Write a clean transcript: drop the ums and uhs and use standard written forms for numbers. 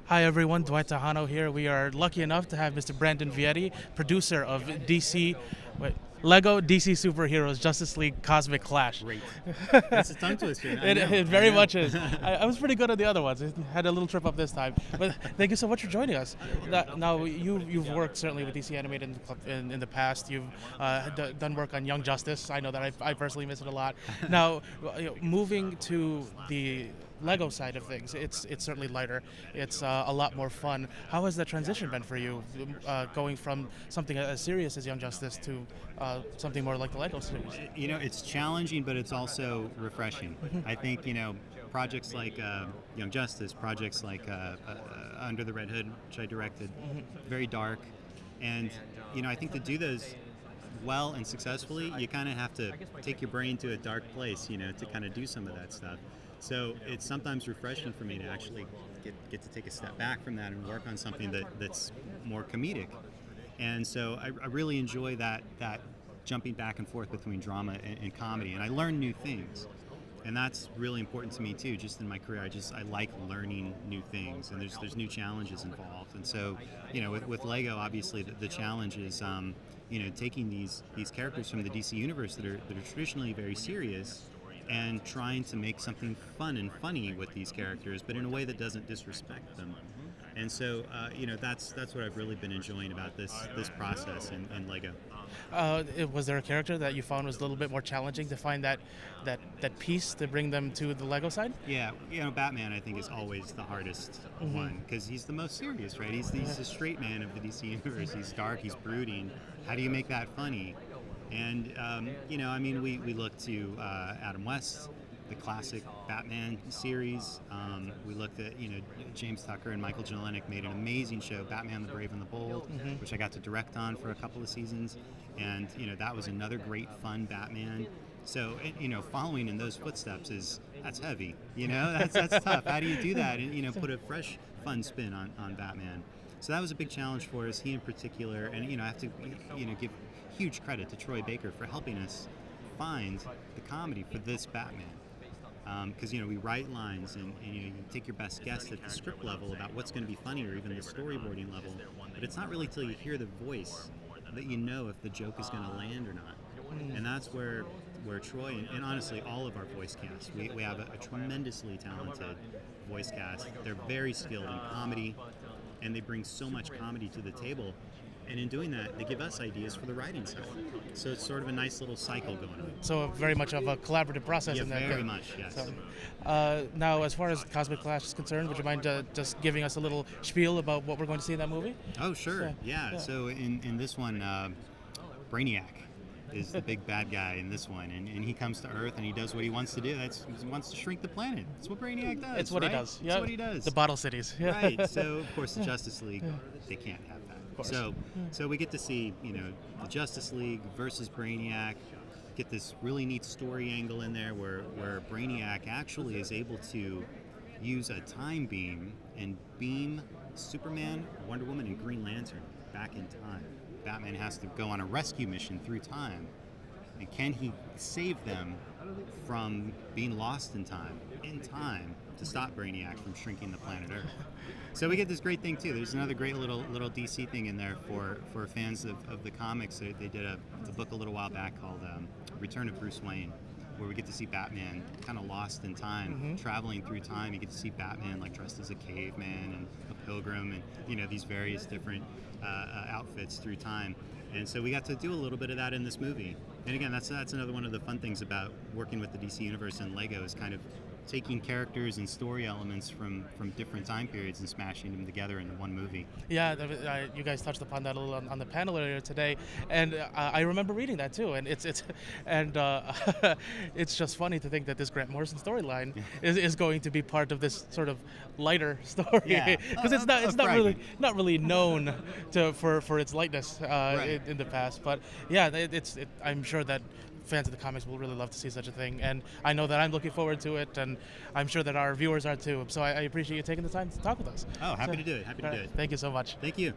Hi everyone, Dwight Tahano here. We are lucky enough to have Mr. Brandon Vietti, producer of Lego DC Superheroes Justice League Cosmic Clash. Great. That's a tongue twister. It very much is. I was pretty good at the other ones. I had a little trip up this time. But thank you so much for joining us. Now, you've worked certainly with DC Animated in the past. You've done work on Young Justice. I know that I personally miss it a lot. Now, moving to the Lego side of things, it's certainly lighter. It's a lot more fun. How has that transition been for you, going from something as serious as Young Justice to something more like the Lego series? It's challenging, but it's also refreshing. I think, projects like Young Justice, projects like Under the Red Hood, which I directed, very dark. And, I think to do those well and successfully, you kind of have to take your brain to a dark place, to kind of do some of that stuff. So it's sometimes refreshing for me to actually get to take a step back from that and work on something that's more comedic. And so I really enjoy that jumping back and forth between drama and comedy, and I learn new things. And that's really important to me too. Just in my career, I like learning new things, and there's new challenges involved. And so, with Lego, obviously the challenge is, taking these characters from the DC universe that are traditionally very serious, and trying to make something fun and funny with these characters, but in a way that doesn't disrespect them. And so, that's what I've really been enjoying about this process in Lego. Was there a character that you found was a little bit more challenging to find that piece to bring them to the Lego side? Yeah, Batman I think is always the hardest one, because he's the most serious, right? He's the straight man of the DC universe. He's dark, he's brooding. How do you make that funny? And, we look to Adam West, the classic Batman series. We looked at, James Tucker and Michael Jelenic made an amazing show, Batman the Brave and the Bold, which I got to direct on for a couple of seasons. And, that was another great, fun Batman. So, following in those footsteps that's heavy, that's tough. How do you do that and, put a fresh, fun spin on Batman? So that was a big challenge for us, he in particular. And, I have to, give huge credit to Troy Baker for helping us find the comedy for this Batman. Because we write lines and you take your best guess at the script level about what's going to be funny, or even the storyboarding level, but it's not really till you hear the voice that you know if the joke is going to land or not. And that's where Troy and honestly all of our voice cast, we have a tremendously talented voice cast. They're very skilled in comedy, and they bring so much comedy to the table. And in doing that, they give us ideas for the writing side. So it's sort of a nice little cycle going on. So very much of a collaborative process in that. Very much, yes. So, now, as far as Cosmic Clash is concerned, would you mind just giving us a little spiel about what we're going to see in that movie? Oh, sure. So in this one, Brainiac is the big bad guy in this one, and he comes to Earth and he does what he wants to do. He wants to shrink the planet. That's what Brainiac does. It's what he does. That's what he does. The bottle cities. Right. So of course the Justice League, they can't have that. So we get to see, the Justice League versus Brainiac, get this really neat story angle in there where Brainiac actually is able to use a time beam and beam Superman, Wonder Woman, and Green Lantern back in time. Batman has to go on a rescue mission through time. And can he save them from being lost in time to stop Brainiac from shrinking the planet Earth? So we get this great thing too. There's another great little DC thing in there for fans of the comics. They did a book a little while back called Return of Bruce Wayne, where we get to see Batman kind of lost in time, traveling through time. You get to see Batman like dressed as a caveman and a pilgrim, and these various different outfits through time. And so we got to do a little bit of that in this movie. And again, that's another one of the fun things about working with the DC Universe and Lego, is kind of taking characters and story elements from different time periods and smashing them together into one movie. Yeah, you guys touched upon that a little on the panel earlier today, and I remember reading that too. And it's just funny to think that this Grant Morrison storyline is going to be part of this sort of lighter story, because it's not really known for its lightness in the past. But yeah, I'm sure that fans of the comics will really love to see such a thing, and I know that I'm looking forward to it, and I'm sure that our viewers are too. So I appreciate you taking the time to talk with us. Oh, happy to do it. Happy to do it. Thank you so much. Thank you.